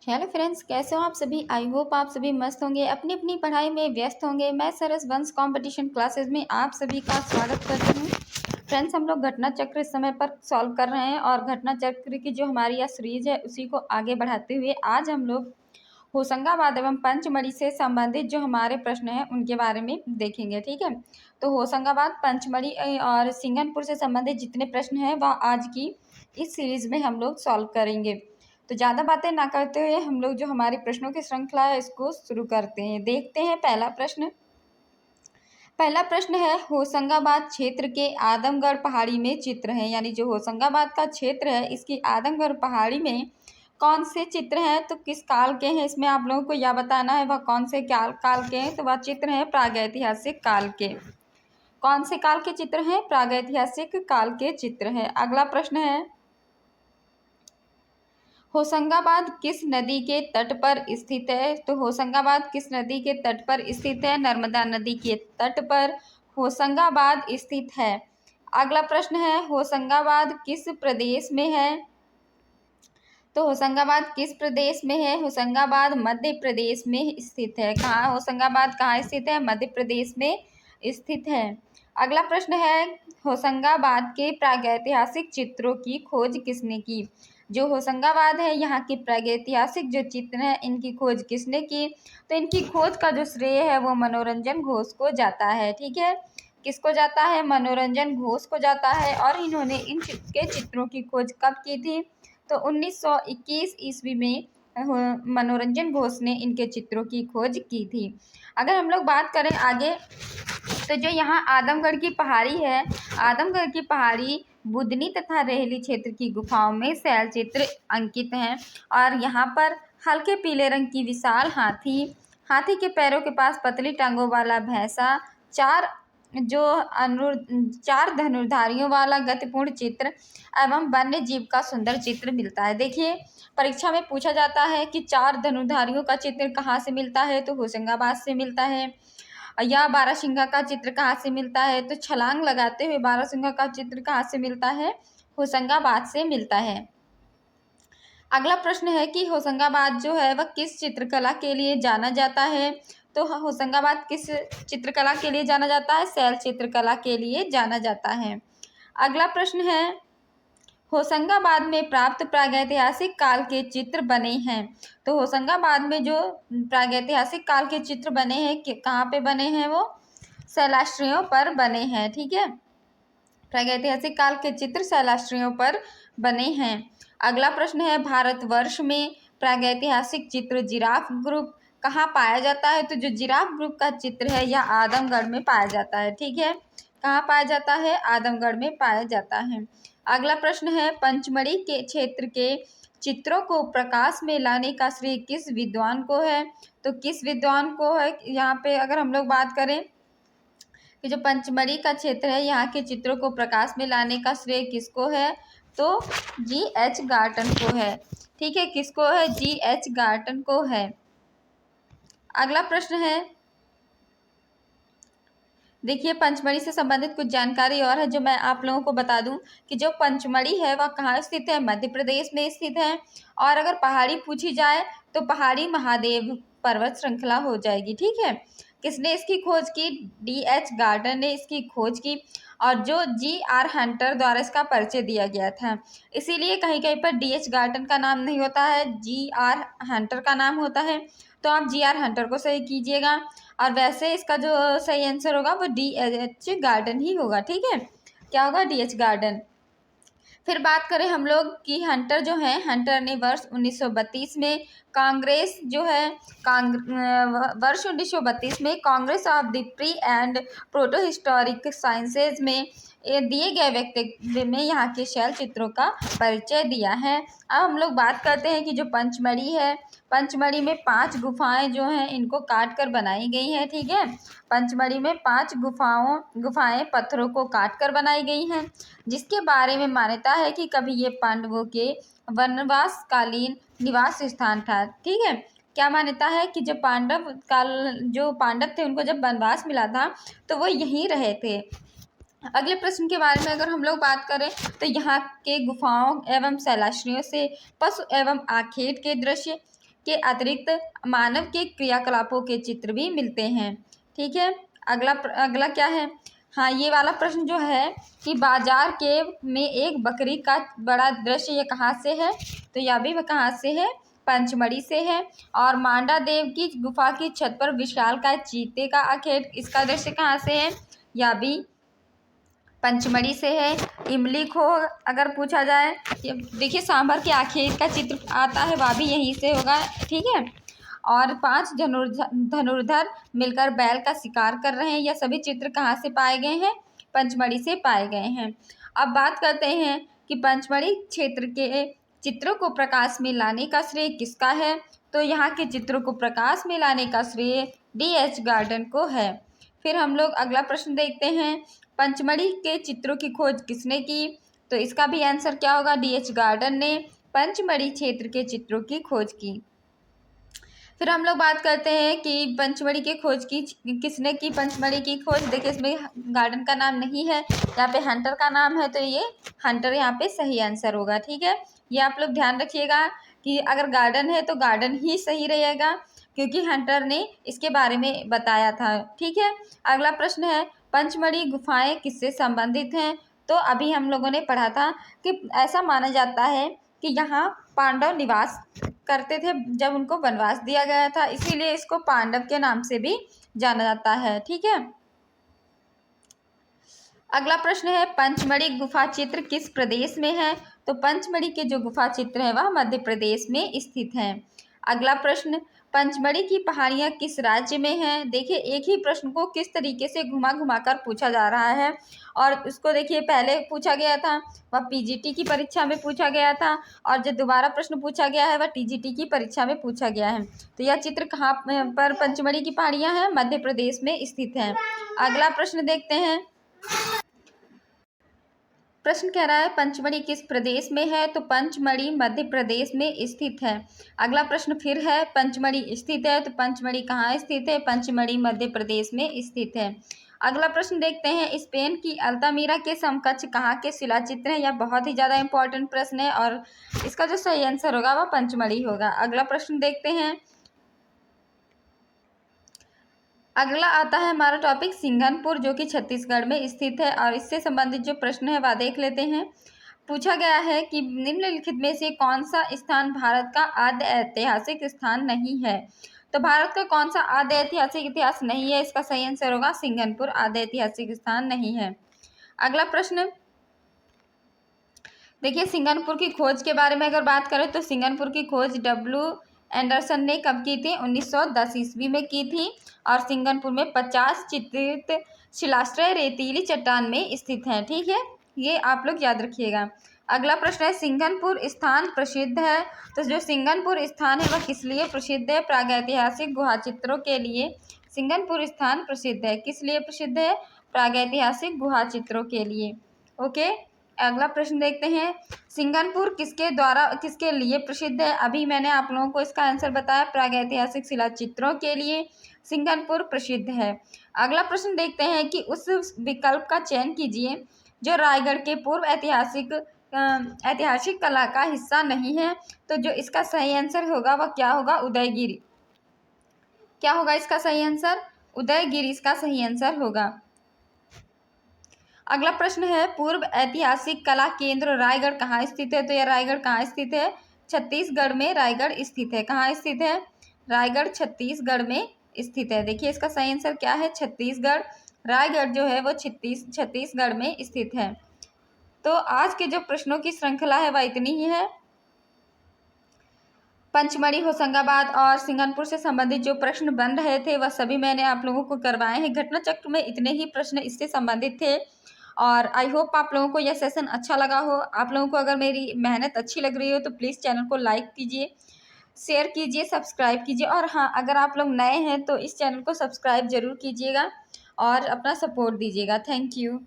Hello friends, कैसे हो आप सभी। आई होप आप सभी मस्त होंगे, अपनी अपनी पढ़ाई में व्यस्त होंगे। मैं सरस वंश कंपटीशन क्लासेस में आप सभी का स्वागत करती हूँ। फ्रेंड्स, हम लोग घटना चक्र इस समय पर सॉल्व कर रहे हैं और घटना चक्र की जो हमारी यह सीरीज है उसी को आगे बढ़ाते हुए आज हम लोग होशंगाबाद एवं पंचमढ़ी से संबंधित जो हमारे प्रश्न हैं उनके बारे में देखेंगे। ठीक है, तो होशंगाबाद, पंचमढ़ी और सिंगनपुर से संबंधित जितने प्रश्न हैं वह आज की इस सीरीज में हम लोग सॉल्व करेंगे। तो ज़्यादा बातें ना करते हुए हम लोग जो हमारी प्रश्नों की श्रृंखला है इसको शुरू करते हैं। देखते हैं पहला प्रश्न है, होशंगाबाद क्षेत्र के आदमगढ़ पहाड़ी में चित्र हैं। यानी जो होशंगाबाद का क्षेत्र है इसकी आदमगढ़ पहाड़ी में कौन से चित्र हैं, तो किस काल के हैं। इसमें आप लोगों को यह बताना है वह कौन से काल के हैं। तो वह चित्र हैं प्रागैतिहासिक काल के। कौन से काल के चित्र हैं? प्रागैतिहासिक काल के चित्र हैं। अगला प्रश्न है, होशंगाबाद किस नदी के तट पर स्थित है। तो होशंगाबाद किस नदी के तट पर स्थित है? नर्मदा नदी के तट पर होशंगाबाद स्थित है। अगला प्रश्न है, होशंगाबाद किस प्रदेश में है। तो होशंगाबाद किस प्रदेश में है? होशंगाबाद मध्य प्रदेश में स्थित है। कहाँ होशंगाबाद कहाँ स्थित है? मध्य प्रदेश में स्थित है। अगला प्रश्न है, होशंगाबाद के प्रागैतिहासिक चित्रों की खोज किसने की। जो होशंगाबाद है यहाँ के प्रागैतिहासिक जो चित्र हैं इनकी खोज किसने की। तो इनकी खोज का जो श्रेय है वो मनोरंजन घोष को जाता है। ठीक है, किसको जाता है? मनोरंजन घोष को जाता है। और इन्होंने इन के चित्रों की खोज कब की थी? तो 1921 ईस्वी में मनोरंजन घोष ने इनके चित्रों की खोज की थी। अगर हम लोग बात करें आगे, तो जो यहाँ आदमगढ़ की पहाड़ी है, आदमगढ़ की पहाड़ी बुदनी तथा रेहली क्षेत्र की गुफाओं में शैल चित्र अंकित हैं। और यहाँ पर हल्के पीले रंग की विशाल हाथी, हाथी के पैरों के पास पतली टांगों वाला भैंसा, चार धनुर्धारियों वाला गतिपूर्ण चित्र एवं वन्य जीव का सुंदर चित्र मिलता है। देखिए, परीक्षा में पूछा जाता है कि चार धनुर्धारियों का चित्र कहाँ से मिलता है। तो होशंगाबाद से मिलता है। या बारहसिंघा का चित्र कहाँ से मिलता है। तो छलांग लगाते हुए बारहसिंघा का चित्र कहाँ से मिलता है? होशंगाबाद से मिलता है। अगला प्रश्न है कि होशंगाबाद जो है वह किस चित्रकला के लिए जाना जाता है। तो होशंगाबाद किस चित्रकला के लिए जाना जाता है? शैल चित्रकला के लिए जाना जाता है। अगला प्रश्न है, होशंगाबाद में प्राप्त प्रागैतिहासिक काल के चित्र बने हैं। तो होशंगाबाद में जो प्रागैतिहासिक काल के चित्र बने हैं कहाँ पे बने हैं? वो शैलाश्रयों पर बने हैं। ठीक है, प्रागैतिहासिक काल के चित्र शैलाश्रयों पर बने हैं। अगला प्रश्न है, भारतवर्ष में प्रागैतिहासिक चित्र जिराफ ग्रुप कहाँ पाया जाता है। तो जो जिराफ ग्रुप का चित्र है यह आदमगढ़ में पाया जाता है। ठीक है, कहाँ पाया जाता है? आदमगढ़ में पाया जाता है। अगला प्रश्न है, पंचमढ़ी के क्षेत्र के चित्रों को प्रकाश में लाने का श्रेय किस विद्वान को है। तो किस विद्वान को है? यहाँ पे अगर हम लोग बात करें कि जो पंचमढ़ी का क्षेत्र है यहाँ के चित्रों को प्रकाश में लाने का श्रेय किसको है? तो G.H. गार्टन को है। ठीक है, किसको है? G.H. गार्टन को है। अगला प्रश्न है, देखिए पंचमढ़ी से संबंधित कुछ जानकारी और है जो मैं आप लोगों को बता दूं कि जो पंचमढ़ी है वह कहाँ स्थित है? मध्य प्रदेश में स्थित है। और अगर पहाड़ी पूछी जाए तो पहाड़ी महादेव पर्वत श्रृंखला हो जाएगी। ठीक है, किसने इसकी खोज की? D.H. गार्टन ने इसकी खोज की। और जो G.R. हंटर द्वारा इसका परिचय दिया गया था। इसीलिए कहीं कहीं पर D.H. गार्टन का नाम नहीं होता है, G.R. हंटर का नाम होता है। तो आप G.R. हंटर को सही कीजिएगा। और वैसे इसका जो सही आंसर होगा वो D.H. गार्डन ही होगा। ठीक है, क्या होगा? D.H. गार्डन। फिर बात करें हम लोग कि हंटर जो है, हंटर ने वर्ष 1932 में कांग्रेस जो है वर्ष 1932 में Congress of the pre and proto historic sciences में दिए गए व्यक्तित्व में यहाँ के शैल चित्रों का परिचय दिया है। अब हम लोग बात करते हैं कि जो पंचमढ़ी है, पंचमढ़ी में 5 गुफाएं जो हैं इनको काट कर बनाई गई हैं। ठीक है, पंचमढ़ी में 5 गुफाएं पत्थरों को काट कर बनाई गई हैं, जिसके बारे में मान्यता है कि कभी ये पांडवों के वनवास कालीन निवास स्थान था। ठीक है, क्या मान्यता है कि जब जो पांडव थे उनको जब वनवास मिला था तो वो यहीं रहे थे। अगले प्रश्न के बारे में अगर हम लोग बात करें तो यहाँ के गुफाओं एवं शैलाश्रयों से पशु एवं आखेट के दृश्य के अतिरिक्त मानव के क्रियाकलापों के चित्र भी मिलते हैं। ठीक है, अगला क्या है। हाँ, ये वाला प्रश्न जो है कि बाजार के में एक बकरी का बड़ा दृश्य ये कहाँ से है, तो यह भी कहाँ से है, पंचमढ़ी से है। और मांडा देव की गुफा की छत पर विशालकाय चीते का आखेट, इसका दृश्य कहाँ से है, यह भी पंचमढ़ी से है। इमली खो अगर पूछा जाए, देखिए सांभर के आखेट का चित्र आता है, वह भी यहीं से होगा। ठीक है, और 5 धनुर्धर मिलकर बैल का शिकार कर रहे हैं, यह सभी चित्र कहाँ से पाए गए हैं, पंचमढ़ी से पाए गए हैं। अब बात करते हैं कि पंचमढ़ी क्षेत्र के चित्रों को प्रकाश में लाने का श्रेय किसका है, तो यहाँ के चित्रों को प्रकाश में लाने का श्रेय D.H. गार्डन को है। फिर हम लोग अगला प्रश्न देखते हैं, पंचमढ़ी के चित्रों की खोज किसने की, तो इसका भी आंसर क्या होगा, D.H. गार्डन ने पंचमढ़ी क्षेत्र के चित्रों की खोज की। फिर हम लोग बात करते हैं कि पंचमढ़ी की खोज की किसने की, पंचमढ़ी की खोज, देखिए इसमें गार्डन का नाम नहीं है, यहाँ पे हंटर का नाम है, तो ये हंटर यहाँ पे सही आंसर होगा। ठीक है, ये आप लोग ध्यान रखिएगा कि अगर गार्डन है तो गार्डन ही सही रहेगा, क्योंकि हंटर ने इसके बारे में बताया था। ठीक है, अगला प्रश्न है, पंचमढ़ी गुफाएं किससे संबंधित हैं, तो अभी हम लोगों ने पढ़ा था कि ऐसा माना जाता है कि यहाँ पांडव निवास करते थे जब उनको वनवास दिया गया था, इसीलिए इसको पांडव के नाम से भी जाना जाता है। ठीक है, अगला प्रश्न है, पंचमढ़ी गुफा चित्र किस प्रदेश में है, तो पंचमढ़ी के जो गुफा चित्र है वह मध्य प्रदेश में स्थित है। अगला प्रश्न, पंचमढ़ी की पहाड़ियाँ किस राज्य में हैं, देखिए एक ही प्रश्न को किस तरीके से घुमा घुमा कर पूछा जा रहा है, और उसको देखिए पहले पूछा गया था वह PGT की परीक्षा में पूछा गया था, और जो दोबारा प्रश्न पूछा गया है वह TGT की परीक्षा में पूछा गया है। तो यह चित्र कहाँ पर पंचमढ़ी की पहाड़ियाँ हैं, मध्य प्रदेश में स्थित हैं। अगला प्रश्न देखते हैं, प्रश्न कह रहा है पंचमढ़ी किस प्रदेश में है, तो पंचमढ़ी मध्य प्रदेश में स्थित है। अगला प्रश्न फिर है, पंचमढ़ी स्थित है, तो पंचमढ़ी कहाँ स्थित है, पंचमढ़ी मध्य प्रदेश में स्थित है। अगला प्रश्न देखते हैं, स्पेन की अल्तामीरा के समकक्ष कहाँ के शिलाचित्र हैं, यह बहुत ही ज़्यादा इंपॉर्टेंट प्रश्न है, और इसका जो सही आंसर होगा वह पंचमढ़ी होगा। अगला प्रश्न देखते हैं, अगला आता है हमारा टॉपिक सिंघनपुर, जो कि छत्तीसगढ़ में स्थित है, और इससे संबंधित जो प्रश्न है वह देख लेते हैं। पूछा गया है कि निम्नलिखित में से कौन सा स्थान भारत का आद्य ऐतिहासिक स्थान नहीं है, तो भारत का कौन सा आद्य ऐतिहासिक इतिहास नहीं है, इसका सही आंसर होगा सिंघनपुर आद्य ऐतिहासिक स्थान नहीं है। अगला प्रश्न देखिए, सिंघनपुर की खोज के बारे में अगर बात करें तो सिंघनपुर की खोज W. एंडरसन ने कब की थी, 1910 ईस्वी में की थी, और सिंघनपुर में 50 चित्रित शिलाश्रय रेतीली चट्टान में स्थित हैं। ठीक है, ये आप लोग याद रखिएगा। अगला प्रश्न है, सिंघनपुर स्थान प्रसिद्ध है, तो जो सिंघनपुर स्थान है वह किस लिए प्रसिद्ध है, प्रागैतिहासिक गुहा चित्रों के लिए सिंघनपुर स्थान प्रसिद्ध है। किस लिए प्रसिद्ध है, प्रागैतिहासिक गुहा चित्रों के लिए। ओके, अगला प्रश्न देखते हैं, सिंघनपुर किसके लिए प्रसिद्ध है, अभी मैंने आप लोगों को इसका आंसर बताया, प्रागैतिहासिक शिला चित्रों के लिए सिंघनपुर प्रसिद्ध है। अगला प्रश्न देखते हैं कि उस विकल्प का चयन कीजिए जो रायगढ़ के पूर्व ऐतिहासिक कला का हिस्सा नहीं है, तो जो इसका सही आंसर होगा वह क्या होगा, उदयगिरी। क्या होगा इसका सही आंसर, उदयगिरी इसका सही आंसर होगा। अगला प्रश्न है, पूर्व ऐतिहासिक कला केंद्र रायगढ़ कहाँ स्थित है, तो यह रायगढ़ कहाँ स्थित है, छत्तीसगढ़ में रायगढ़ स्थित है। कहाँ स्थित है, रायगढ़ छत्तीसगढ़ में स्थित है। देखिए इसका सही आंसर क्या है, छत्तीसगढ़। रायगढ़ जो है वो छत्तीसगढ़ में स्थित है। तो आज के जो प्रश्नों की श्रृंखला है वह इतनी ही है। पंचमढ़ी, होशंगाबाद और सिंघनपुर से संबंधित जो प्रश्न बन रहे थे वह सभी मैंने आप लोगों को करवाए हैं। घटना चक्र में इतने ही प्रश्न इससे संबंधित थे, और आई होप आप लोगों को यह सेशन अच्छा लगा हो। आप लोगों को अगर मेरी मेहनत अच्छी लग रही हो तो प्लीज़ चैनल को लाइक कीजिए, शेयर कीजिए, सब्सक्राइब कीजिए, और हाँ, अगर आप लोग नए हैं तो इस चैनल को सब्सक्राइब ज़रूर कीजिएगा और अपना सपोर्ट दीजिएगा। Thank you.